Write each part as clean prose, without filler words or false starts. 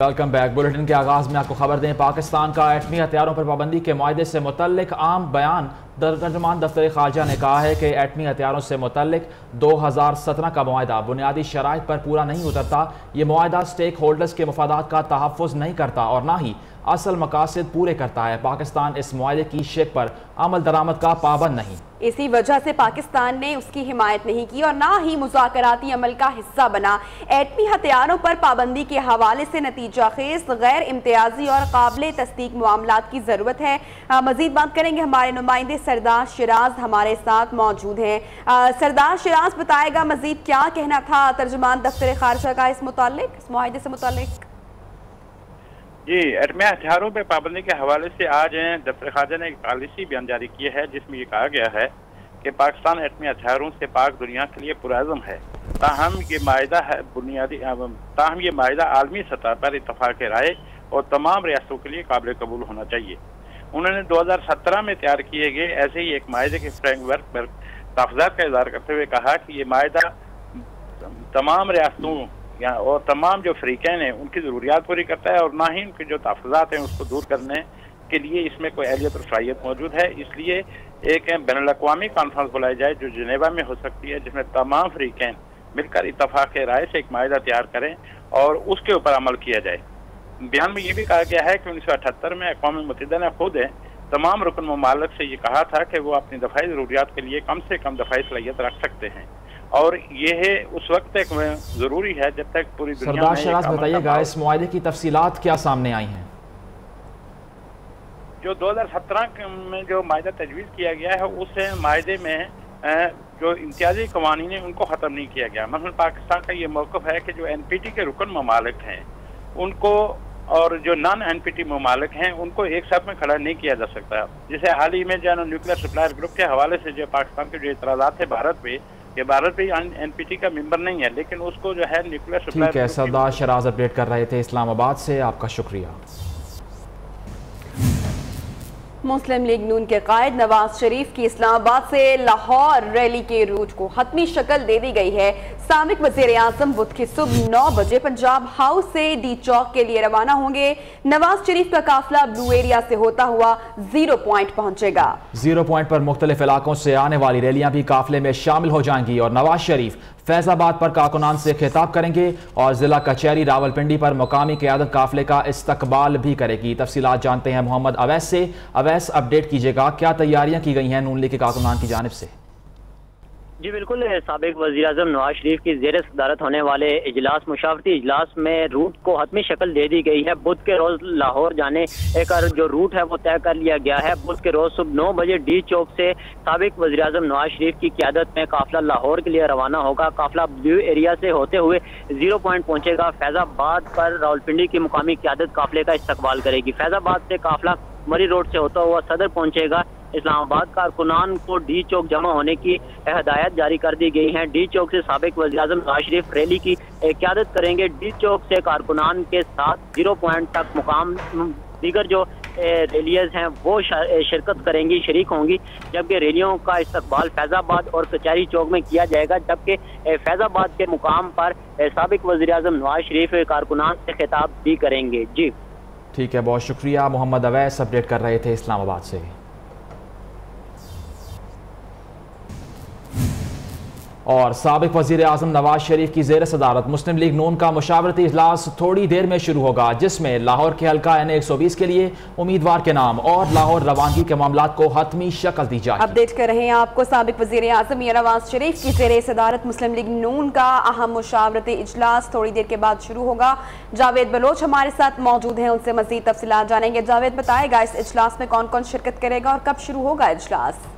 Welcome back. Bulletin के आगाज में आपको खबर दें, पाकिस्तान का एटमी हथियारों पर पाबंदी के मुआहदे से मुतल्लिक आम बयान। तर्जुमान दफ्तर खारजा ने कहा है कि एटमी हथियारों से मुतल्लिक 2017 का मुआहदा बुनियादी शराइत पर पूरा नहीं उतरता। ये मुआहदा स्टेक होल्डर्स के मफादात का तहफ़्फ़ुज़ नहीं करता और ना ही असल मकासद पूरे करता है। पाकिस्तान इस मुआहदे की शेक पर अमल दरामद का पाबंद नहीं। इसी वजह से पाकिस्तान ने उसकी हिमायत नहीं की और ना ही मुज़ाकराती अमल का हिस्सा बना। एटमी हथियारों पर पाबंदी के हवाले से नतीजा खेज, गैर इम्तियाजी और काबिल तस्दीक मामलात की ज़रूरत है। मजीद बात करेंगे, हमारे नुमाइंदे सरदार शिराज हमारे साथ मौजूद हैं। सरदार शिराज बताएगा मजीद क्या कहना था तर्जुमान दफ्तर खारजा का इस मुआहदे से मुताल्लिक। जी, एटमी हथियारों पर पाबंदी के हवाले से आज दफ्तर खारजा ने एक पॉलिसी बयान जारी की है जिसमें ये कहा गया है कि पाकिस्तान एटमी हथियारों से पाक दुनिया के लिए पुरअज़्म है। ताहम ये माहिदा आलमी सतह पर इत्तफ़ाक़ राय और तमाम रियासतों के लिए काबिल कबूल होना चाहिए। उन्होंने 2017 में तैयार किए गए ऐसे ही एक माहिदे के फ्रेमवर्क पर तहफ़्फ़ुज़ात का इज़हार करते हुए कहा कि ये माहिदा तमाम रियासतों और तमाम जो फ़रीक़ैन हैं उनकी ज़रूरियात पूरी करता है और ना ही उनके जो तहफ़्फ़ुज़ात हैं उसको दूर करने के लिए इसमें कोई अहलियत और सलाहियत मौजूद है। इसलिए एक बैनुल-अक़वामी कॉन्फ्रेंस बुलाई जाए जो जिनेवा में हो सकती है, जिसमें तमाम फ़रीक़ैन मिलकर इत्तफ़ाक़ राय से एक माहिदा तैयार करें और उसके ऊपर अमल किया जाए। बयान में ये भी कहा गया है कि 1978 में अक़वाम मुत्तहिदा ने खुद तमाम रुकन ममालिक से ये कहा था कि वो अपनी दफ़ाई ज़रूरियात के लिए कम से कम दफ़ाई सलाहियत रख सकते हैं और ये है उस वक्त तक ज़रूरी है जब तक पूरी दुनिया में। सरदार शिराज बताइएगा, इस मुआहदे की तफसीलात क्या सामने आई हैं? जो 2017 में जो माहिदा तजवीज़ किया गया है उस माहिदे में जो इम्तियाजी कवानीन है उनको ख़त्म नहीं किया गया। मतलब पाकिस्तान का ये मौक़िफ़ है कि जो NPT के रुकन ममालिक हैं उनको और जो नॉन NPT ममालिक हैं उनको एक साथ में खड़ा नहीं किया जा सकता। जैसे हाल ही में जो न्यूक्लियर सप्लायर ग्रुप के हवाले से जो पाकिस्तान के जो इतराज़ात थे भारत पे, ये भारत भी NPT का मेंबर नहीं है लेकिन उसको जो है न्यूक्लियर सप्लायर। ठीक है, सरदार शिराज अपडेट कर रहे थे इस्लामाबाद से, आपका शुक्रिया। मुस्लिम लीग नून के कायद नवाज शरीफ की इस्लामाबाद से लाहौर रैली के रूट को हतमी शक्ल दे दी गई है। साबिक वज़ीर आज़म बुध की सुबह 9 बजे पंजाब हाउस से डी चौक के लिए रवाना होंगे। नवाज शरीफ का काफिला ब्लू एरिया से होता हुआ 0 पॉइंट पहुंचेगा। 0 पॉइंट पर मुख्तलिफ इलाकों से आने वाली रैलियां भी काफिले में शामिल हो जाएंगी और नवाज शरीफ फैजाबाद पर कारकुनान से खिताब करेंगे और जिला कचहरी रावलपिंडी पर मुकामी क़यादत काफिले का इस्तकबाल भी करेगी। तफसीलात जानते हैं मोहम्मद अवैस से। अवैस, अपडेट कीजिएगा, क्या तैयारियां की गई हैं नून लीग के कारकुनान की जानिब से? जी बिल्कुल, साबिक वज़ीर आज़म नवाज शरीफ की ज़ेर सदारत होने वाले इजलास, मुशावरती इजलास में रूट को हतमी शक्ल दे दी गई है। बुध के रोज़ लाहौर जाने का जो रूट है वो तय कर लिया गया है। बुध के रोज़ सुबह 9 बजे डी चौक से साबिक वज़ीर आज़म नवाज शरीफ की क़यादत में काफिला लाहौर के लिए रवाना होगा। काफिला ब्लू एरिया से होते हुए 0 पॉइंट पहुंचेगा। फैज़ाबाद पर रावलपिंडी की मुकामी क़यादत काफिले का इस्तकबाल करेगी। फैज़ाबाद से काफिला मरी रोड से होता हुआ सदर पहुंचेगा। इस्लामाबाद कारकुनान को डी चौक जमा होने की हदायत जारी कर दी गई है। डी चौक से साबिक वज़ीर आज़म नवाज शरीफ रैली की क़यादत करेंगे। डी चौक से कारकुनान के साथ 0 पॉइंट तक मुकाम दीगर जो रैलियाँ हैं वो शिरकत करेंगी, शरीक होंगी, जबकि रैलियों का इस्तकबाल फैज़ाबाद और कचहरी चौक में किया जाएगा। जबकि फैज़ाबाद के मुकाम पर साबिक वज़ीर आज़म नवाज शरीफ कारकुनान से खिताब भी करेंगे। जी ठीक है, बहुत शुक्रिया। मोहम्मद अवैस अपडेट कर रहे थे इस्लामाबाद से। और साबिक वज़ीर आज़म नवाज शरीफ की ज़ेर सदारत मुस्लिम लीग नून का मुशावरती इजलास थोड़ी देर में शुरू होगा, जिसमें लाहौर के हल्का NA 120 के लिए उम्मीदवार के नाम और लाहौर रवानगी के मामलात को हतमी शक्ल दी जाएगी। अपडेट कर रहे हैं आपको, साबिक वज़ीर आज़म नवाज शरीफ की ज़ेर सदारत मुस्लिम लीग नून का अहम मुशावरती इजलास थोड़ी देर के बाद शुरू होगा। जावेद बलोच हमारे साथ मौजूद हैं, उनसे मज़ीद तफसीलात जानेंगे। जावेद बताएगा, इस इजलास में कौन कौन शिरकत करेगा और कब शुरू होगा इजलास?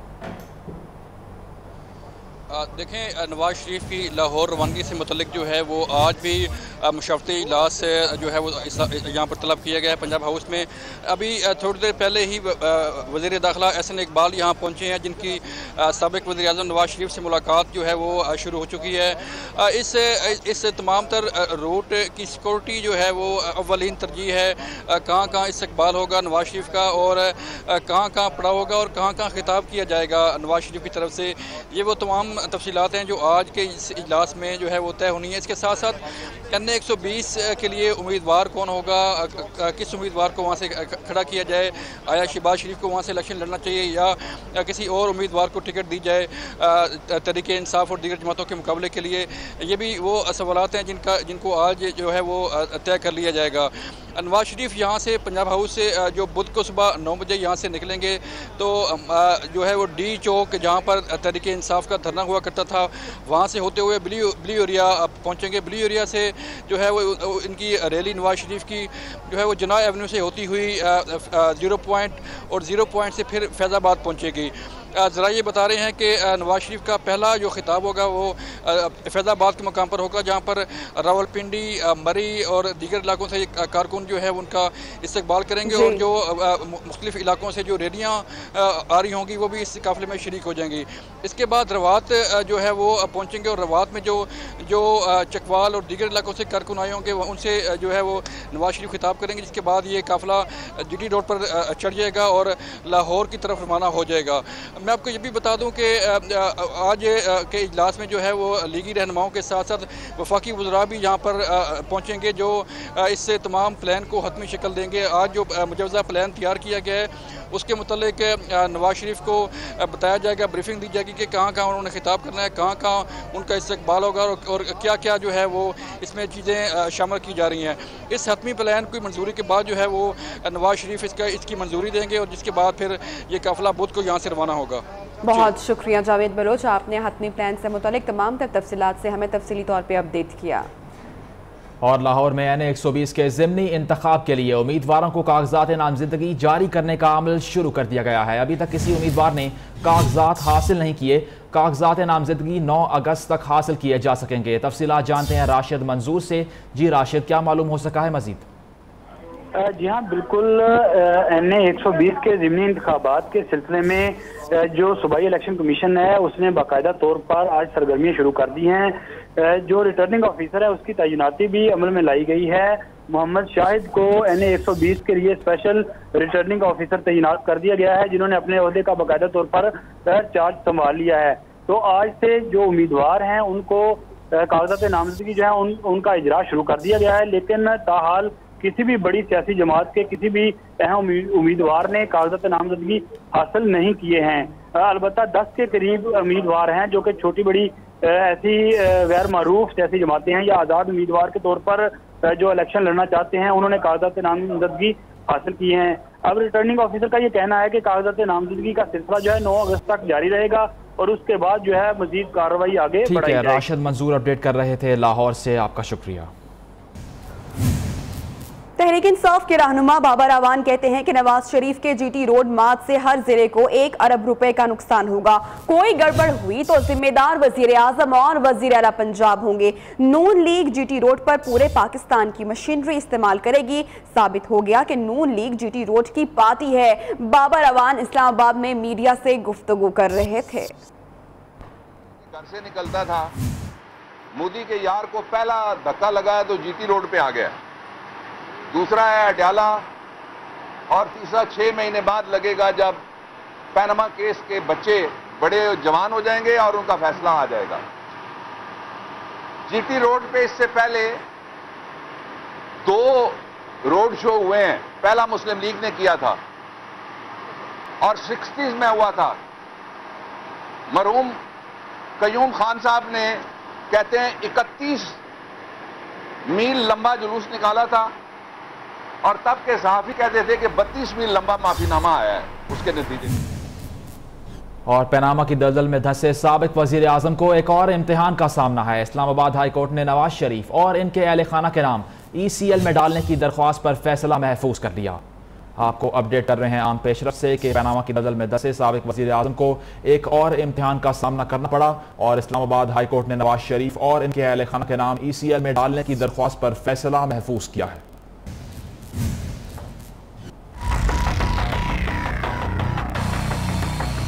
देखें, नवाज शरीफ की लाहौर रवानगी से मुतल्लिक जो है वो आज भी मुशावरती इजलास जो है वो यहाँ पर तलब किया गया है पंजाब हाउस में। अभी थोड़ी देर पहले ही वज़ीर दाखिला SN इकबाल यहाँ पहुँचे हैं, जिनकी साबिक वज़ीर आज़म नवाज शरीफ से मुलाकात जो है वो शुरू हो चुकी है। इस तमाम तर रूट की सिक्योरिटी जो है वो अव्वलीन तरजीह है। कहाँ कहाँ इस्तकबाल होगा नवाज शरीफ का और कहाँ कहाँ पड़ा होगा और कहाँ कहाँ खिताब किया जाएगा नवाज शरीफ की तरफ से, ये वो तमाम तफसीलात हैं जो आज के इस इजलास में जो है वो तय होनी है। इसके साथ साथ NA 120 के लिए उम्मीदवार कौन होगा, किस उम्मीदवार को वहाँ से खड़ा किया जाए, आया शहबाज शरीफ को वहाँ से इलेक्शन लड़ना चाहिए या किसी और उम्मीदवार को टिकट दी जाए तहरीक इंसाफ और दीगर जमातों के मुकाबले के लिए, ये भी वो सवालात हैं जिनको आज जो है वो तय कर लिया जाएगा। नवाज शरीफ यहाँ से पंजाब हाउस से जो बुध को सुबह 9 बजे यहाँ से निकलेंगे तो जो है वो D चौक जहाँ पर तहरीक इंसाफ का धरना हुआ करता था वहाँ से होते हुए ब्लू एरिया पहुँचेंगे। ब्लू एरिया से जो है वो इनकी रैली नवाज शरीफ की जो है वो जना एवेन्यू से होती हुई 0 पॉइंट और 0 पॉइंट से फिर फैज़ाबाद पहुँचेगी। ज़रा ये बता रहे हैं कि नवाज शरीफ का पहला जो खिताब होगा वो फैज़ाबाद के मकाम पर होगा जहाँ पर रावलपिंडी, मरी और दीगर इलाकों से कारकुन जो है उनका इस्तकबाल करेंगे और जो मुख्तलिफ इलाकों से जो रैलियाँ आ रही होंगी वो भी इस काफ़िले में शरीक हो जाएंगी। इसके बाद रवात जो है वो पहुँचेंगे और रवात में जो चकवाल और दीगर इलाकों से कारकुन आए होंगे उनसे जो है वो नवाज शरीफ खिताब करेंगे, जिसके बाद ये काफ़िला GT रोड पर चढ़ जाएगा और लाहौर की तरफ रवाना हो जाएगा। मैं आपको ये भी बता दूं कि आज के इजलास में जो है वो लीगी रहनुमाओं के साथ साथ वफाकी वज़रा भी यहाँ पर पहुँचेंगे जो इससे तमाम प्लान को हतमी शक्ल देंगे। आज जो मुजवज़ा प्लान तैयार किया गया है उसके मुतल्लिक नवाज शरीफ को बताया जाएगा, ब्रीफिंग दी जाएगी कि कहाँ कहाँ उन्होंने खिताब करना है, कहाँ कहाँ उनका इस्तकबाल होगा और क्या क्या जो है वो इसमें चीज़ें शामिल की जा रही हैं। इस हतमी प्लान की मंजूरी के बाद जो है वो नवाज शरीफ इसकी मंजूरी देंगे और जिसके बाद फिर ये काफ़िला बुध को यहाँ से रवाना होगा। बहुत शुक्रिया जावेद बलोच, आपने हतमी प्लान से मुतालिक तमाम तफसीलात से हमें तफसीली तौर पर अपडेट किया। और लाहौर में NA 120 के ज़िमनी इंतखाब के लिए उम्मीदवारों को कागजात नामजदगी जारी करने का अमल शुरू कर दिया गया है। अभी तक किसी उम्मीदवार ने कागजात हासिल नहीं किए। कागजात नामजदगी 9 अगस्त तक हासिल किए जा सकेंगे। तफसीलात जानते हैं राशिद मंजूर से। जी राशिद, क्या मालूम हो सका है मजीद? जी हाँ, बिल्कुल। NA 120 के ज़िमनी इंतखाबात के सिलसिले में जो सूबाई इलेक्शन कमीशन है उसने बाकायदा तौर पर आज सरगर्मियाँ शुरू कर दी हैं। जो रिटर्निंग ऑफिसर है उसकी तैनाती भी अमल में लाई गई है। मोहम्मद शाहिद को NA 120 के लिए स्पेशल रिटर्निंग ऑफिसर तैनात कर दिया गया है, जिन्होंने अपने ओहदे का बाकायदा तौर पर चार्ज संभाल लिया है। तो आज से जो उम्मीदवार हैं उनको कागजात नामजदगी जो है उनका इजरा शुरू कर दिया गया है, लेकिन ताहाल किसी भी बड़ी सियासी जमात के किसी भी अहम उम्मीदवार ने कागजात नामजदगी हासिल नहीं किए हैं। अलबत्ता 10 के करीब उम्मीदवार हैं जो कि छोटी बड़ी ऐसी गैर मारूफ सियासी जमातें हैं या आज़ाद उम्मीदवार के तौर पर जो इलेक्शन लड़ना चाहते हैं उन्होंने कागजात नामजदगी हासिल की हैं। अब रिटर्निंग ऑफिसर का ये कहना है कि कागजात नामजदगी का सिलसिला जो है 9 अगस्त तक जारी रहेगा और उसके बाद जो है मजीद कार्रवाई आगे बढ़ाई जाएगी। राशिद मंजूर अपडेट कर रहे थे लाहौर से, आपका शुक्रिया। तहरीक इंसाफ के रहनुमा बाबर अवान कहते हैं कि नवाज शरीफ के GT रोड मार्च से हर जिले को 1 अरब रुपए का नुकसान होगा। कोई गड़बड़ हुई तो जिम्मेदार वजीर आजम और वजीर आला पंजाब होंगे। नून लीग GT रोड पर पूरे पाकिस्तान की मशीनरी इस्तेमाल करेगी। साबित हो गया कि नून लीग GT रोड की पार्टी है। बाबर अवान इस्लामाबाद में मीडिया से गुफ्तगू कर रहे थे। घर से निकलता था, मोदी के यार को पहला धक्का लगाया तो GT रोड पे आ गया, दूसरा है अडयाला और तीसरा 6 महीने बाद लगेगा जब पैनामा केस के बच्चे बड़े जवान हो जाएंगे और उनका फैसला आ जाएगा। GT रोड पे इससे पहले 2 रोड शो हुए हैं। पहला मुस्लिम लीग ने किया था और 60s में हुआ था। मरहूम कयूम खान साहब ने कहते हैं 31 मील लंबा जुलूस निकाला था और तब के सहाफी कहते थे कि 32 मील लंबा माफीनामा आया है उसके नतीजे में। और पैनामा की दलदल में धंसे साबिक वजीर आजम को एक और इम्तिहान का सामना है। इस्लामाबाद हाई कोर्ट ने नवाज शरीफ और इनके अहले खाना के नाम ECL में डालने की दरख्वास्त पर फैसला महफूज कर लिया। आपको अपडेट कर रहे हैं आम पेशरफ से कि पैनामा की दलदल में धंसे साबिक वजीर आजम को एक और इम्तिहान का सामना करना पड़ा और इस्लामाबाद हाई कोर्ट ने नवाज शरीफ और इनके अहले खाना के नाम ECL में डालने की दरख्वास्त पर फैसला महफूज किया है।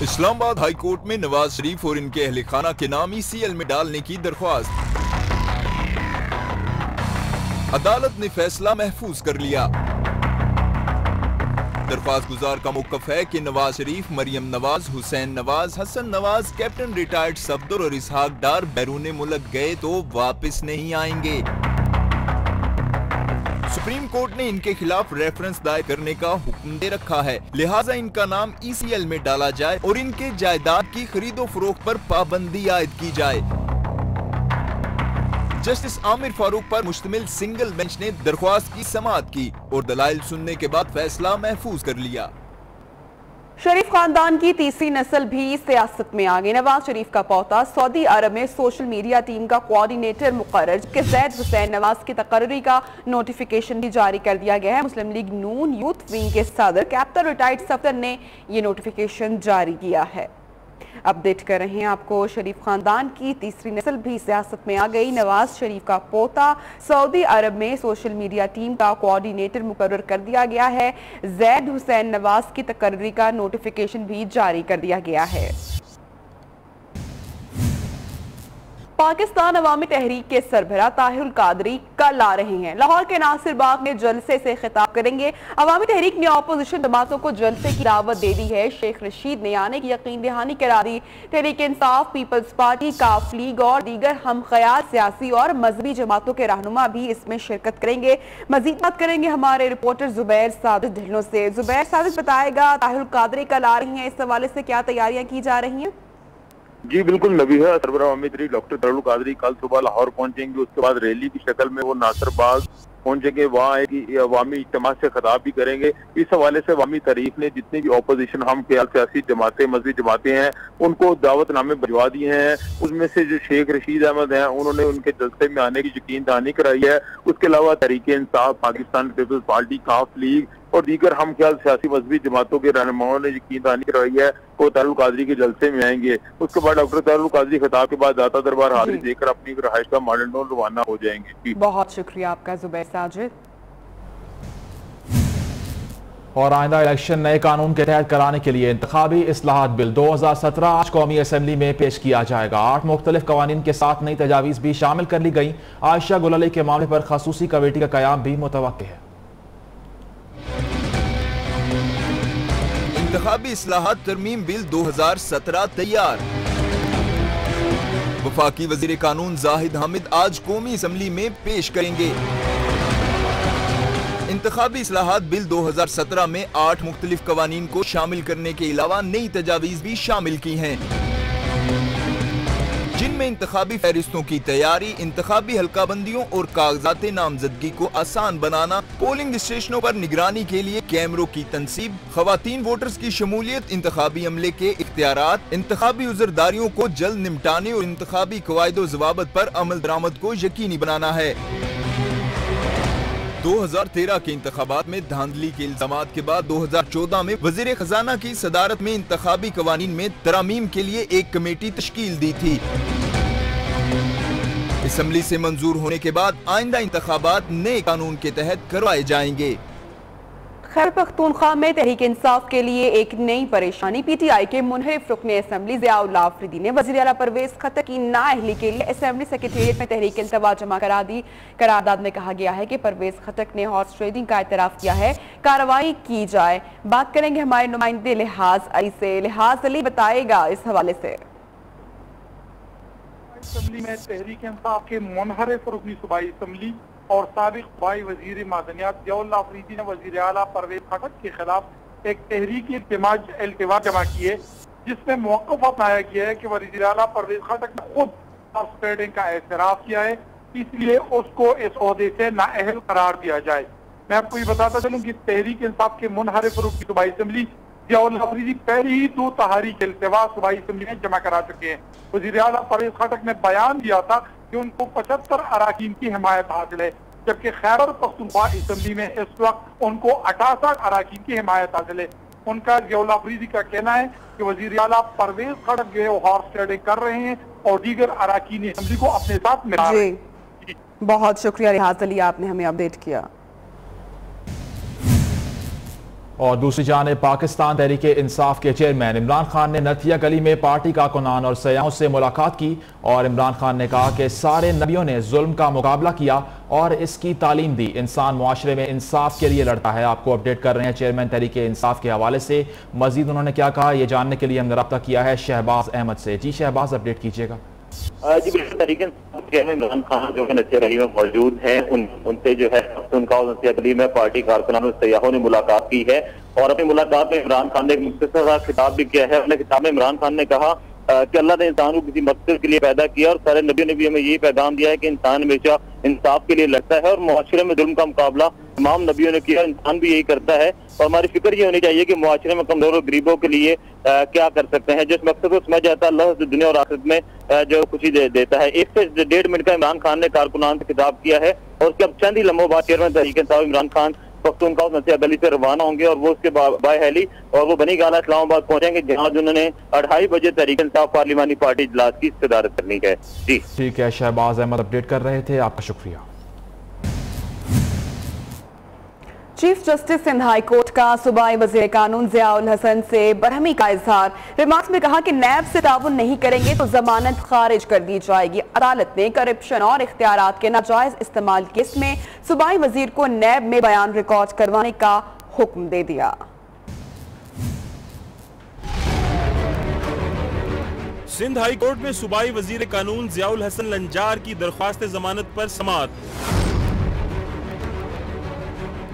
इस्लामाबाद हाई कोर्ट में नवाज शरीफ और इनके अहले खाना के नाम ECL में डालने की दरख्वास्त, अदालत ने फैसला महफूज कर लिया। दरख्वास्त गुजार का मौक़िफ़ है कि नवाज शरीफ, मरियम नवाज, हुसैन नवाज, हसन नवाज, कैप्टन रिटायर्ड सफदर और इसहाक डार बैरून मुल्क गए तो वापस नहीं आएंगे। सुप्रीम कोर्ट ने इनके खिलाफ रेफरेंस दायर करने का हुक्म दे रखा है, लिहाजा इनका नाम ECL में डाला जाए और इनके जायदाद की खरीदो फरोख्त पर पाबंदी आयद की जाए। जस्टिस आमिर फारूक पर मुश्तमिल सिंगल बेंच ने दरख्वास्त की समाअत की और दलाइल सुनने के बाद फैसला महफूज कर लिया। शरीफ खानदान की तीसरी नस्ल भी सियासत में आ गई। नवाज शरीफ का पोता सऊदी अरब में सोशल मीडिया टीम का कोऑर्डिनेटर मुकर्रर, जबकि ज़ैद हुसैन नवाज की तकर्री का नोटिफिकेशन भी जारी कर दिया गया है। मुस्लिम लीग नून यूथ विंग के सदर कैप्टन रिटायर्ड सफदर ने ये नोटिफिकेशन जारी किया है। अपडेट कर रहे हैं आपको, शरीफ खानदान की तीसरी नस्ल भी सियासत में आ गई। नवाज शरीफ का पोता सऊदी अरब में सोशल मीडिया टीम का कोऑर्डिनेटर मुकर्रर कर दिया गया है। ज़ैद हुसैन नवाज की तकर्री का नोटिफिकेशन भी जारी कर दिया गया है। पाकिस्तान अवामी तहरीक के सरबराह ताहिरुल कादरी कल आ रहे हैं। लाहौर के नासिर बाग में जलसे से खिताब करेंगे। अवामी तहरीक ने अपोजिशन जमातों को जलसे की दावत दे दी है। शेख रशीद ने आने की यकीन दहानी करा दी। तहरीक इंसाफ, पीपल्स पार्टी, काफ लीग और दीगर हम ख्याल सियासी और मजहबी जमातों के रहनुमा भी इसमें शिरकत करेंगे। मजीद बात करेंगे हमारे रिपोर्टर जुबैर साजिद ढिल्लों से। जुबैर साजिद बताएगा, ताहिरुल कादरी कल आ रही हैं, इस हवाले से क्या तैयारियां की जा रही हैं? जी बिल्कुल नबीहा, सरबराह अवामी तहरीक डॉक्टर ताहिरुल कादरी कल सुबह लाहौर पहुंचेंगे। उसके बाद रैली की शक्ल में वो नासिर बाग पहुंचेंगे, वहाँ एक अवामी इज्तिमा से खिताब भी करेंगे। इस हवाले से अवामी तहरीक ने जितनी भी अपोजिशन हम ख्याल सियासी जमातें, मजहबी जमातें हैं, उनको दावतनामे भिजवा दिए हैं। उसमें से जो शेख रशीद अहमद हैं, उन्होंने उनके जलसे में आने की यकीन दहानी कराई है। उसके अलावा तहरीक इंसाफ, पाकिस्तान पीपल्स पार्टी, काफ लीग और दीगर हम ख्याल सियासी मजहबी जमातों के रहनुमाओं ने यकीन दहानी करवाई है वो ताहिरुल कादरी के जलसे में आएंगे। उसके बाद डॉक्टर ताहिरुल कादरी खिताब के बाद दाता दरबार हाजिरी देकर अपनी रहायश का मॉडल टाउन रवाना हो जाएंगे। बहुत शुक्रिया आपका जुबैर साजिद। और आइंदा इलेक्शन नए कानून के तहत कराने के लिए इंतखाबी इस्लाहात बिल 2017 आज कौमी असम्बली में पेश किया जाएगा। 8 मुख्तलिफ कवानीन के साथ नई तजावीज़ भी शामिल कर ली गई। आयशा गुल अली के मामले पर खसूसी कमेटी का क़याम भी मुतवक्किल है। इंतखाबी इस्लाहात तरमीम बिल 2017 तैयार। वफाकी वजीर कानून जाहिद हामिद आज कौमी असम्बली में पेश करेंगे। इंतखाबी इस्लाहात बिल 2017 में 8 मुख्तलिफ कवानीन को शामिल करने के अलावा नई तजावीज़ भी शामिल की हैं, जिनमें इंतखाबी फहरिस्तों की तैयारी, इंतखाबी हल्काबंदियों और कागजात नामजदगी को आसान बनाना, पोलिंग स्टेशनों पर निगरानी के लिए कैमरों की तनसीब, खवातीन वोटर्स की शमूलियत, इंतखाबी अमले के इख्तियारात, इंतखाबी उज़रदारियों को जल्द निपटाने और इंतखाबी कवायदो ज़वाबत पर अमल दरामद को यकीनी बनाना है। 2013 के इंतखाबात में धांधली के इल्जामात के बाद 2014 में वजीर खजाना की सदारत में इंतखाबी कवानीन में तरामीम के लिए एक कमेटी तश्कील दी थी। असम्बली से मंजूर होने के बाद आइंदा इंतखाबात नए कानून के तहत करवाए जाएंगे। खैबर पख्तूनख्वा में तहरीक इंसाफ के लिए एक नई परेशानी। PTI के मुनहरिफ रुकने असम्बली ज़ियाउल्लाह अफरीदी ने वज़ीर आला परवेज खट्टर की नाअहली के लिए असम्बली सेक्रेटेरिएट में तहरीक इल्तवा जमा करा दी। करारदाद में कहा गया है कि परवेज खट्टर ने हॉर्स ट्रेडिंग का एतराफ़ किया है, कार्रवाई की जाए। बात करेंगे हमारे नुमाइंदे लिहाज अली से। लिहाज अली बताएगा इस हवाले से। असम्बली में तहरीक इंसाफ के मुनहरिफ रुकनी सूबाई असम्बली और साबिक सूबाई वजीर मादनियात ज़ियाउल्लाह अफरीदी ने वजीर आला परवेज खट्टर के खिलाफ एक तहरीकी इल्तवा जमा की है, जिसमें मौक़िफ़ अपनाया गया है कि वजीर आला परवेज खट्टर ने खुद हॉर्स ट्रेडिंग का एतराफ़ किया है, इसलिए उसको इस ओहदे से नाअहल करार दिया जाए। मैं आपको ये बताता चलूँ कि तहरीक इंसाफ के मुनहरिफ रुकनी सूबाई असम्बली ज़ियाउल्लाह अफरीदी पहले ही 2 तहरीक इल्तवा सूबाई असम्बली में जमा करा चुके हैं। वज़ीर आला परवेज खट्टर ने बयान दिया था कि उनको 75 अराकीन की हिमायत हासिल है, जबकि खैबर पख्तूनख्वा असम्बली में इस वक्त उनको 68 अराकीन की हिमायत हासिल है। उनका ज़ियाउल्लाह अफरीदी का कहना है कि वज़ीर आला परवेज खट्टर जो है वो हॉर्स ट्रेडिंग कर रहे हैं और दीगर अराकीन असम्बली को अपने साथ मिला रहे हैं। बहुत शुक्रिया लिहाज अली, आपने हमें अपडेट किया। और दूसरी जानिब पाकिस्तान तहरीक इंसाफ के चेयरमैन इमरान खान ने नथिया गली में पार्टी कारकुनान और सयाहों से मुलाकात की और इमरान खान ने कहा कि सारे नबियों ने जुल्म का मुकाबला किया और इसकी तालीम दी। इंसान मुआशरे में इंसाफ के लिए लड़ता है। आपको अपडेट कर रहे हैं चेयरमैन तहरीक इंसाफ के हवाले से। मजीद उन्होंने क्या कहा, यह जानने के लिए हमने रब्ता किया है शहबाज अहमद से। जी शहबाज, अपडेट कीजिएगा। जी बिल्कुल, तरीके इमरान खान जो है नथिया गली में मौजूद हैं, उनसे जो है उनका नथिया गली में पार्टी कारकुनान और सयाहों ने मुलाकात की है और अपनी मुलाकात में इमरान खान ने एक मुख्तसर खिताब भी किया है। अपने खिताब में इमरान खान ने कहा कि अल्लाह ने इंसान को किसी मकसद के लिए पैदा किया और सारे नबियों ने भी हमें यही पैगाम दिया है कि इंसान हमेशा इंसाफ के लिए लड़ता है और मुआशरे में जुल्म का मुकाबला तमाम नबियों ने किया, इंसान भी यही करता है। और हमारी फिक्र ये होनी चाहिए कि मुआशरे में कमजोर और गरीबों के लिए क्या कर सकते हैं। जिस मकसद को समझ जाता है अल्लाह दुनिया और आखिरत में जो खुशी देता है। 1 से 1.5 मिनट का इमरान खान ने कारकुनान से खिताब किया है और उसके अब चंद ही लम्हों बाद चेयरमैन तहरीक इंसाफ इमरान खान पख्तूनख्वा नथिया गली से रवाना होंगे और वो उसके बाय हेली और वो बनी गाला इस्लामाबाद पहुंचेंगे, जहां उन्होंने 2:30 बजे तहरीक इंसाफ पार्लिमानी पार्टी इजलास की सदारत करनी है। जी ठीक है, शहबाज अहमद अपडेट कर रहे थे, आपका शुक्रिया। Chief justice Sindh high court का सूबाई वजीर कानून ज़ियाउल हसन से बरहमी का इजहार। रिमार्क्स में कहा कि नैब से ताउन नहीं करेंगे तो जमानत खारिज कर दी जाएगी। अदालत ने करप्शन और इख्तियारात के नाजायज इस्तेमाल केस में सूबाई वजीर को नैब में बयान रिकॉर्ड करवाने का हुक्म दे दिया। सिंध हाई कोर्ट में सूबाई वजीर कानून ज़ियाउल हसन लंजार की दरख्वास्त जमानत पर समाअत।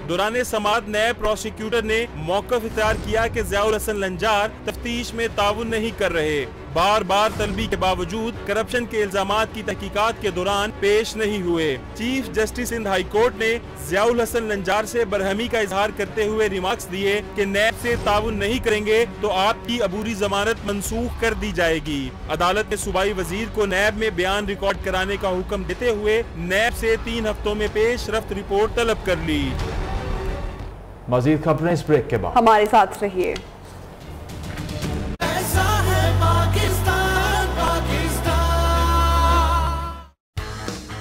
दौरान समाअत नैब प्रोसिक्यूटर ने मौक़िफ़ इख्तियार किया कि ज़ियाउल हसन लंजार तफ्तीश में ताउन नहीं कर रहे। बार बार तलबी के बावजूद करप्शन के इल्जामात की तहकीकात के दौरान पेश नहीं हुए। Chief justice Sindh high court ने ज़ियाउल हसन लंजार से बरहमी का इजहार करते हुए रिमार्क्स दिए कि नैब से ताउन नहीं करेंगे तो आपकी अबूरी जमानत मनसूख कर दी जाएगी। अदालत ने सूबाई वजीर को नैब में बयान रिकॉर्ड कराने का हुक्म देते हुए नैब से 3 हफ्तों में पेश रफ्त रिपोर्ट तलब कर ली। मजीद खबरें इस ब्रेक के बाद, हमारे साथ रहिए।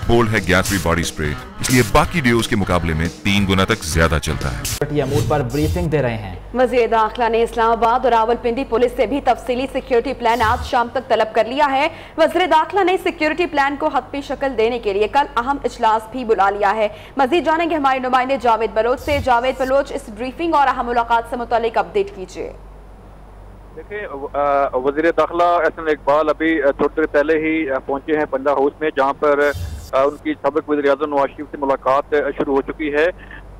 बोल्ड है गैट्सबी बॉडी स्प्रे, इसलिए बाकी डिओज के मुकाबले में 3 गुना तक ज्यादा चलता है। अमूर पर ब्रीफिंग दे रहे हैं। वज़ीर दाखिला ने इस्लामाबाद और रावलपिंडी पुलिस से भी तफसीली सिक्योरिटी प्लान आज शाम तक तलब कर लिया है। वज़ीर दाखिला ने सिक्योरिटी प्लान को हतमी शक्ल देने के लिए कल अहम इजलास भी बुला लिया है। मजीद जानेंगे हमारे नुमाइंदे जावेद बलोच से। जावेद बलोच, इस ब्रीफिंग और अहम मुलाकात से मुतालिक अपडेट कीजिए। देखिए, वज़ीर दाखिला एहसन इकबाल अभी थोड़ी देर पहले ही पहुंचे हैं पंजाब हाउस में, जहां पर उनकी सबक वज़ीर आज़म नवाज शरीफ से मुलाकात शुरू हो चुकी है।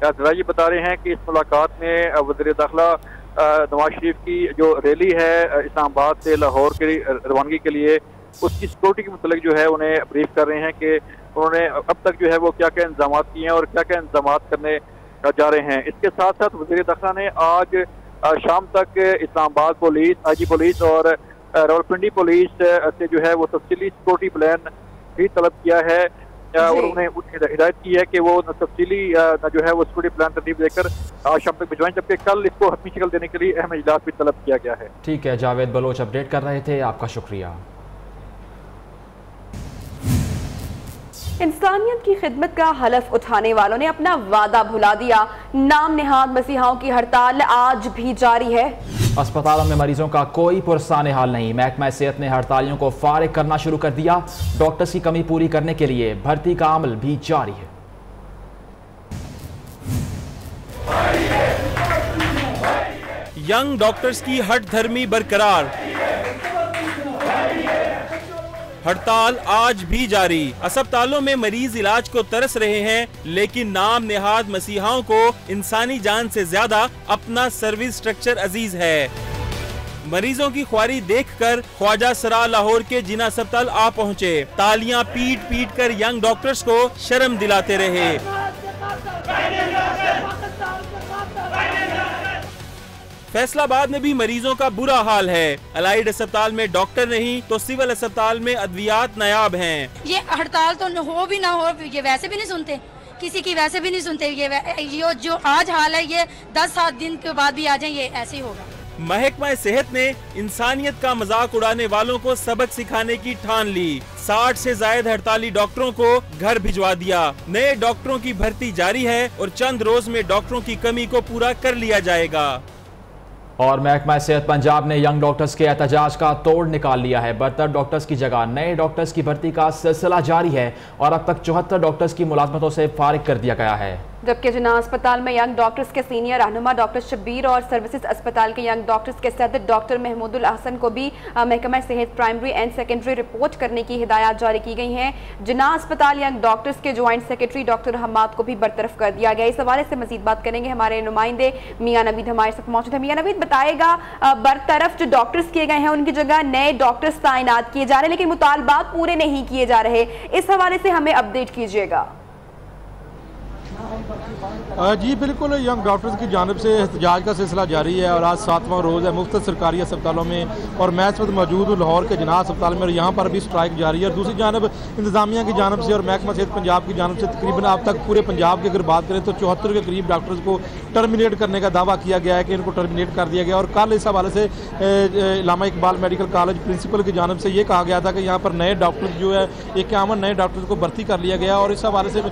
जराये बता रहे हैं कि इस मुलाकात में वज़ीर दाखिला नवाज शरीफ की जो रैली है इस्लामाबाद से लाहौर की रवानगी के लिए, उसकी सिक्योरिटी के मुतालिक जो है उन्हें ब्रीफ कर रहे हैं कि उन्होंने अब तक जो है वो क्या क्या इंतजाम किए हैं और क्या क्या इंतजाम करने जा रहे हैं। इसके साथ साथ वज़ीर दाखिला ने आज शाम तक इस्लामाबाद पुलिस, IG पुलिस और रावलपिंडी पुलिस से जो है वो तफसीली सिक्योरिटी प्लान भी तलब किया है और उन्हें हिदायत की है कि वो तफसीली जो है वो सिक्योरिटी प्लान तरतीब देकर आज शाम तक भिजवाएं, जबकि कल इसको हतमी शक्ल देने के लिए अहम इजलास भी तलब किया गया है। ठीक है, जावेद बलोच अपडेट कर रहे थे, आपका शुक्रिया। इंसानियत की खिदमत का हलफ उठाने वालों ने अपना वादा भुला दिया। नाम नेहाद मसीहाओं की हड़ताल आज भी जारी है। अस्पतालों में मरीजों का कोई पुरसाने हाल नहीं। महकमा सेहत ने हड़तालियों को फारिग करना शुरू कर दिया। डॉक्टर्स की कमी पूरी करने के लिए भर्ती का अमल भी जारी है। यंग डॉक्टर्स की हट धर्मी बरकरार, हड़ताल आज भी जारी। अस्पतालों में मरीज इलाज को तरस रहे हैं, लेकिन नाम नेहाद मसीहाओं को इंसानी जान से ज्यादा अपना सर्विस स्ट्रक्चर अजीज है। मरीजों की ख्वारी देखकर ख्वाजा सरा लाहौर के जिना अस्पताल आ पहुंचे। तालियां पीट पीट कर यंग डॉक्टर्स को शर्म दिलाते रहे। फैसलाबाद में भी मरीजों का बुरा हाल है। अलाइड अस्पताल में डॉक्टर नहीं तो सिविल अस्पताल में अद्वियात नायाब हैं। ये हड़ताल तो हो भी ना हो, ये वैसे भी नहीं सुनते, किसी की वैसे भी नहीं सुनते। ये जो आज हाल है ये 10-7 दिन के बाद भी आ जाए, ये ऐसे ही होगा। महकमा सेहत ने इंसानियत का मजाक उड़ाने वालों को सबक सिखाने की ठान ली। 60 से ज्यादा हड़ताली डॉक्टरों को घर भिजवा दिया। नए डॉक्टरों की भर्ती जारी है और चंद रोज में डॉक्टरों की कमी को पूरा कर लिया जाएगा। और महकमा सेहत पंजाब ने यंग डॉक्टर्स के एहतजाज का तोड़ निकाल लिया है। बरतर डॉक्टर्स की जगह नए डॉक्टर्स की भर्ती का सिलसिला जारी है और अब तक 74 डॉक्टर्स की मुलाजमतों से फारिग कर दिया गया है। जबकि जिन्ना अस्पताल में यंग डॉक्टर्स के सीनियर रहनुमा डॉक्टर शब्बीर और सर्विसेज अस्पताल के यंग डॉक्टर्स के सदर डॉक्टर महमूदुल हसन को भी महकमा सेहत प्राइमरी एंड सेकेंडरी रिपोर्ट करने की हिदायत जारी की गई हैं। जिन्ना अस्पताल यंग डॉक्टर्स के ज्वाइंट सेक्रेटरी डॉक्टर हम्माद को भी बरतरफ कर दिया गया। इस हवाले से मजीद बात करेंगे हमारे नुमाइंदे मियां नवीद हमारे साथ मौजूद है। मियां नवीद बताएगा, बरतरफ जो डॉक्टर्स किए गए हैं उनकी जगह नए डॉक्टर्स तैनात किए जा रहे हैं, लेकिन मुतालबात पूरे नहीं किए जा रहे। इस हवाले से हमें अपडेट कीजिएगा। जी बिल्कुल, यंग डॉक्टर्स की जानिब से एहतजाज का सिलसिला जारी है और आज 7वां रोज़ है मुख्तलिफ सरकारी अस्पतालों में और मैं इस वक्त मौजूद हूँ लाहौर के जिन्ना अस्पताल में और यहाँ पर भी स्ट्राइक जारी है। और दूसरी जानब इंतजामिया की जानिब से और महकमा सेहत पंजाब की जानिब से तकरीबन अब तक पूरे पंजाब की अगर बात करें तो 74 के करीब डॉक्टर्स को टर्मिनेट करने का दावा किया गया है कि इनको टर्मिनेट कर दिया गया। और कल इस हवाले से इलामा इकबाल मेडिकल कॉलेज प्रिंसिपल की जानिब से ये कहा गया था कि यहाँ पर नए डॉक्टर्स जो है 51 नए डॉक्टर्स को भर्ती कर लिया गया और इस हवाले से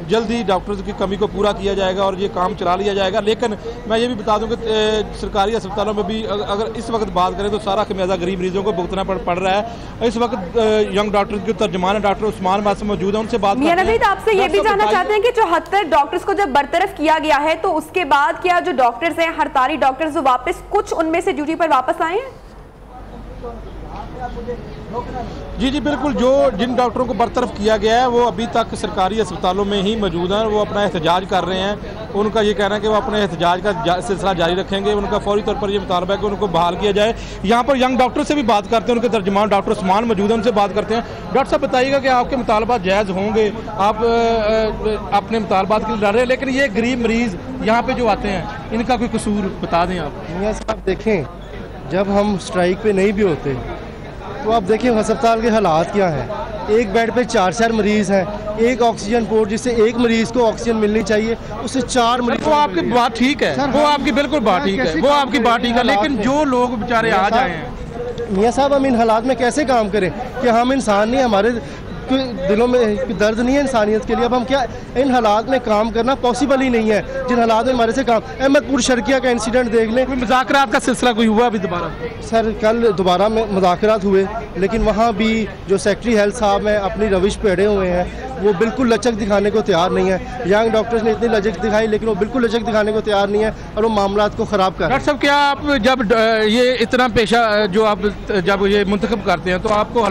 जल्द ही डॉक्टर्स की कमी को पूरा किया जाएगा और ये काम चला लिया जाएगा। लेकिन मैं ये भी बता दूं कि सरकारी अस्पतालों में भी अगर इस वक्त बात करें तो सारा खमियाजा गरीब मरीजों को भुगतना पड़ रहा है। इस वक्त यंग डॉक्टर्स के तर्जुमान डॉक्टर उस्मान मासूम मौजूद है, उनसे बात आपसे ये भी जानना चाहते हैं कि 74 डॉक्टर्स को जब बरतरफ किया गया है तो उसके बाद क्या जो डॉक्टर्स हैं हड़ताली डॉक्टर्स जो वापस कुछ उनमें से ड्यूटी पर वापस आए हैं? जी बिल्कुल, जो जिन डॉक्टरों को बरतरफ किया गया है वो अभी तक सरकारी अस्पतालों में ही मौजूद हैं। वो अपना एहतजाज कर रहे हैं। उनका ये कहना है कि वो अपने एहतजाज का सिलसिला जारी रखेंगे। उनका फौरी तौर पर ये मुतालबा है कि उनको बहाल किया जाए। यहाँ पर यंग डॉक्टर से भी बात करते हैं, उनके तर्जुमान डॉक्टर उस्मान मौजूद हैं, उनसे बात करते हैं। डॉक्टर साहब बताइएगा कि आपके मुतालबात जायज़ होंगे, आप अपने मुतालबात के लिए लड़ रहे हैं, लेकिन ये गरीब मरीज़ यहाँ पर जो आते हैं इनका कोई कसूर बता दें आप। मियां साहब देखें, जब हम स्ट्राइक पे नहीं भी होते तो आप देखिए अस्पताल के हालात क्या हैं। एक बेड पे 4 मरीज़ हैं, एक ऑक्सीजन पोर्ट जिससे एक मरीज़ को ऑक्सीजन मिलनी चाहिए उससे 4 मरीज। वो आपकी बात ठीक है, वो आपकी बिल्कुल बात ठीक है, वो आपकी बात ठीक है, लेकिन जो लोग बेचारे आ जाए हैं मियां साहब, हम इन हालात में कैसे काम करें कि हम इंसान नहीं, हमारे दिलों में दर्द नहीं है इंसानियत के लिए। अब हम क्या इन हालात में काम करना पॉसिबल ही नहीं है जिन हालात में हमारे से काम। अहमदपुर शर्किया का इंसिडेंट देख लें, मुज़ाकरात का सिलसिला कोई हुआ अभी दोबारा? सर कल दोबारा में मुज़ाकरात हुए, लेकिन वहाँ भी जो सेक्रेटरी हेल्थ साहब हैं अपनी रविश पे अड़े हुए हैं। वो बिल्कुल लचक दिखाने को तैयार नहीं है। यंग डॉक्टर्स ने इतनी लचक दिखाई लेकिन वो बिल्कुल लचक दिखाने को तैयार नहीं है और वो मामला को ख़राब कर। डॉक्टर साहब, क्या आप जब ये इतना पेशा जो आप जब ये मुंतखब करते हैं तो आपको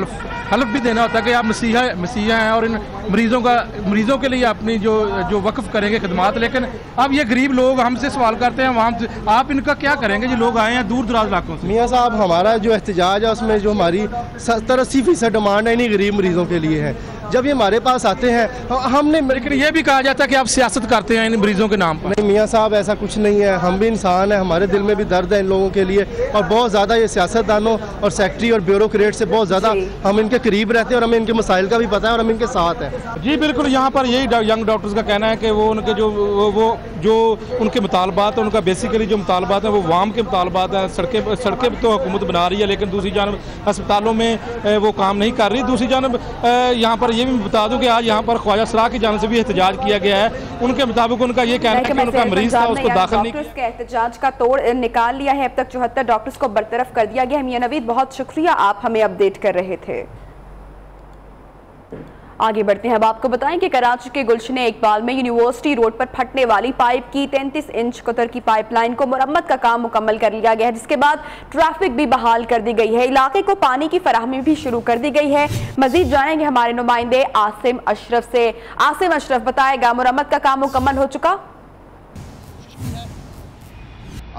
हल्फ भी देना होता है कि आप मसीहा हैं और इन मरीज़ों के लिए अपनी जो वक्फ करेंगे खिदमात। लेकिन अब ये गरीब लोग हमसे सवाल करते हैं, वहाँ आप इनका क्या करेंगे जो लोग आए हैं दूर दराज इलाकों से? मियां साहब, हमारा जो एहतजाज है उसमें जो हमारी 70-80% डिमांड है इन्हीं गरीब मरीज़ों के लिए है। जब ये हमारे पास आते हैं हमने, लेकिन ये भी कहा जाता है कि आप सियासत करते हैं इन मरीजों के नाम पर। नहीं मियां साहब, ऐसा कुछ नहीं है। हम भी इंसान हैं, हमारे दिल में भी दर्द है इन लोगों के लिए और बहुत ज़्यादा ये सियासतदानों और सेक्रेटरी और ब्यूरोक्रेट से बहुत ज़्यादा हम इनके करीब रहते हैं और हमें इनके मसाइल का भी पता है और हम इनके साथ हैं। जी बिल्कुल, यहाँ पर यही यंग डॉक्टर्स का कहना है कि वो उनके जो उनके मुतालबात हैं, उनका बेसिकली जो मुतालबात हैं वो वाम के मुतालबात हैं। सड़कें तो हुकूमत बना रही है लेकिन दूसरी जानब अस्पतालों में वो काम नहीं कर रही। दूसरी जानब यहाँ पर ये भी बता दूँ कि आज यहाँ पर ख्वाजा सराह की जानिब से भी एहतजाज किया गया है। उनके मुताबिक उनका ये कहना है कि उनका मरीज था उसको दाखिल नहीं। डॉक्टर्स के एहतजाज का तोड़ निकाल लिया है। अब तक 74 डॉक्टर्स को बरतरफ कर दिया गया है। मियां नवीद, बहुत शुक्रिया, आप हमें अपडेट कर रहे थे। आगे बढ़ते हैं। अब आपको बताएं कि कराची के गुलशन इकबाल में यूनिवर्सिटी रोड पर फटने वाली पाइप की 33 इंच कतर की पाइपलाइन को मुरम्मत का काम मुकम्मल कर लिया गया है, जिसके बाद ट्रैफिक भी बहाल कर दी गई है। इलाके को पानी की फराहमी भी शुरू कर दी गई है। मजीद जानेंगे हमारे नुमाइंदे आसिम अशरफ से। आसिम अशरफ बताएगा, मुरम्मत का काम मुकम्मल हो चुका?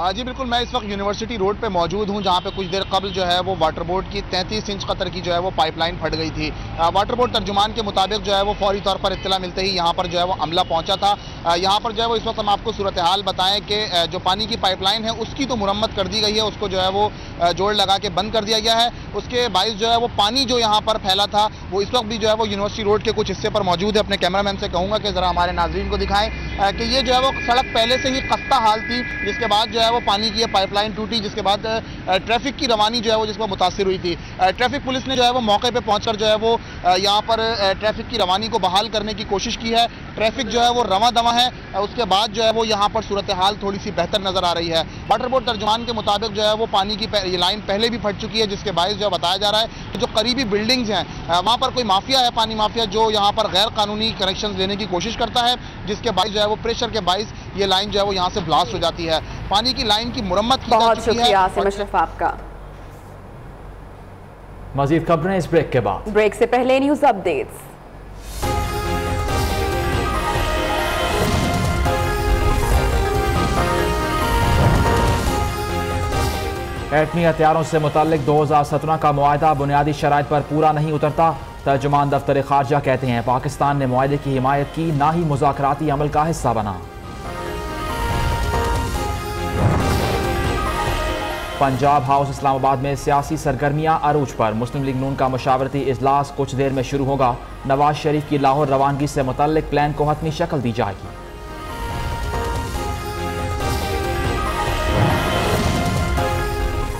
जी बिल्कुल, मैं इस वक्त यूनिवर्सिटी रोड पे मौजूद हूं जहां पे कुछ देर कबल जो है वो वाटर बोर्ड की 33 इंच कतर की जो है वो पाइपलाइन फट गई थी। वाटर बोर्ड तर्जुमान के मुताबिक जो है वो फौरी तौर पर इत्तला मिलते ही यहां पर जो है वो अमला पहुंचा था। यहां पर जो है वो इस वक्त हम आपको सूरत हाल बताएं कि जो पानी की पाइपलाइन है उसकी तो मुरम्मत कर दी गई है, उसको जो है वो जोड़ लगा के बंद कर दिया गया है। उसके बाइस जो है वो पानी जो यहाँ पर फैला था वो इस वक्त भी जो है वो यूनिवर्सिटी रोड के कुछ हिस्से पर मौजूद है। अपने कैमरामैन से कहूँगा कि ज़रा हमारे नाजरीन को दिखाएं कि ये जो है वो सड़क पहले से ही खस्ता हाल थी, जिसके बाद जो है वो पानी की पाइपलाइन टूटी, जिसके बाद ट्रैफिक की रवानी जो है वो जिस पर मुतासिर हुई थी। ट्रैफिक पुलिस ने जो है वो मौके पर पहुँच कर जो है वो यहाँ पर ट्रैफिक की रवानी को बहाल करने की कोशिश की है। ट्रैफिक जो है वो रवा दवा है। उसके बाद जो है वो यहाँ पर सूरत हाल थोड़ी सी बेहतर नजर आ रही है। वाटर बोर्ड तर्जुमान के मुताबिक जो है वो पानी की ये लाइन पहले भी फट चुकी है, जिसके बायस जो बताया जा रहा है कि जो करीबी बिल्डिंग्स हैं वहाँ पर कोई माफिया है, पानी माफिया, जो यहाँ पर गैर कानूनी कनेक्शन लेने की कोशिश करता है, जिसके बायस जो है वो प्रेशर के बायस ये लाइन जो है वो यहाँ से ब्लास्ट हो जाती है। पानी की लाइन की मुरम्मत की जा चुकी है। मशरफ आपका। मजीद खबरें इस ब्रेक के बाद। ब्रेक से पहले न्यूज अपडेट्स। एटमी हथियारों से मुताल्लिक 2017 का मुआहदा बुनियादी शराइत पर पूरा नहीं उतरता। तर्जुमान दफ्तर खारजा कहते हैं पाकिस्तान ने मुआहदे की हिमायत की, ना ही मुज़ाकराती अमल का हिस्सा बना। पंजाब हाउस इस्लामाबाद में सियासी सरगर्मियां अरूज पर। मुस्लिम लीग नून का मशावरती इजलास कुछ देर में शुरू होगा। नवाज शरीफ की लाहौर रवानगी से मुताल्लिक प्लान को हतमी शक्ल दी जाएगी।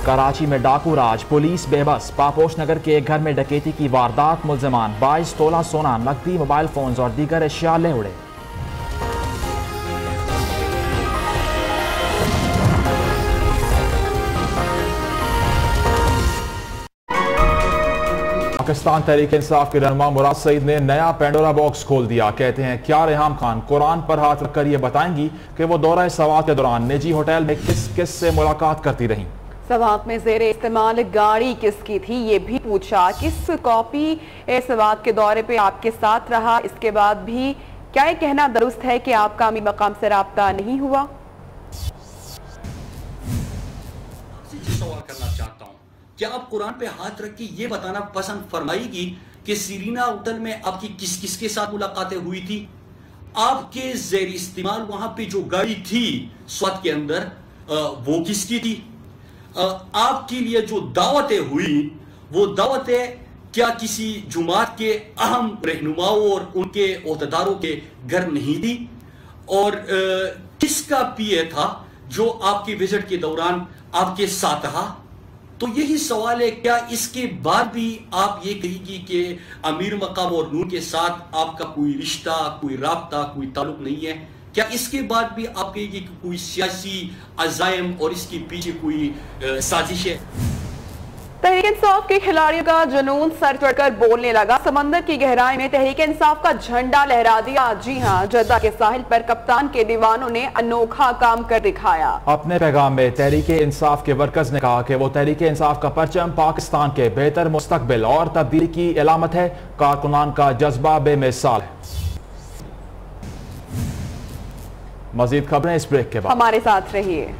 कराची में डाकू राज, पुलिस बेबस। पापोश नगर के एक घर में डकैती की वारदात, मुल्जिमान 22 तोला सोना, नकदी, मोबाइल फोन्स और दीगर अशिया ले उड़े। पाकिस्तान तहरीक इंसाफ के रहनुमा मुराद सईद ने नया पेंडोरा बॉक्स खोल दिया। कहते हैं क्या रेहाम खान कुरान पर हाथ रखकर ये बताएंगी कि वो दौरा सवात के दौरान निजी होटल में किस किस से मुलाकात करती रहीं। सवात में जेर इस्तेमाल गाड़ी किसकी थी ये भी पूछा। किस कॉपी सवात के दौरे पे आपके साथ रहा। इसके बाद भी क्या ये कहना दुरुस्त है कि आपका अमीर मकाम से राब्ता नहीं हुआ। सवाल करना चाहता हूँ, क्या आप कुरान पे हाथ रख के ये बताना पसंद फरमाएगी कि सीरीना होटल में आपकी किस किस के साथ मुलाकातें हुई थी। आपके जेर इस्तेमाल वहां पे जो गाड़ी थी स्वात के अंदर वो किसकी थी। आपके लिए जो दावतें हुई वो दावतें क्या किसी जुमात के अहम रहनुमाओं और उनके ओहदेदारों के घर नहीं थी। और किसका पीए था जो आपके विजिट के दौरान आपके साथ रहा। तो यही सवाल है, क्या इसके बाद भी आप ये कहेगी कि अमीर मकाम और नूर के साथ आपका कोई रिश्ता, कोई राब्ता, कोई ताल्लुक नहीं है। क्या इसके बाद भी आप कहेगी कि कोई सियासी अज़ायम और इसके पीछे कोई साजिश है। तहरीक इंसाफ के खिलाड़ियों का जुनून सर चढ़कर बोलने लगा। समंदर की गहराई में तहरीक इंसाफ का झंडा लहरा दिया। जी हां, जद्दा के साहिल पर कप्तान के दीवानों ने अनोखा काम कर दिखाया। अपने पैगाम में तहरीक इंसाफ के वर्कर्स ने कहा कि वो तहरीक इंसाफ का परचम पाकिस्तान के बेहतर मुस्तकबिल और तब्दीली की अलामत है। कारकुनान का जज्बा बेमिसाल है। मजीद खबरें इस ब्रेक के बाद। हमारे साथ रहिए।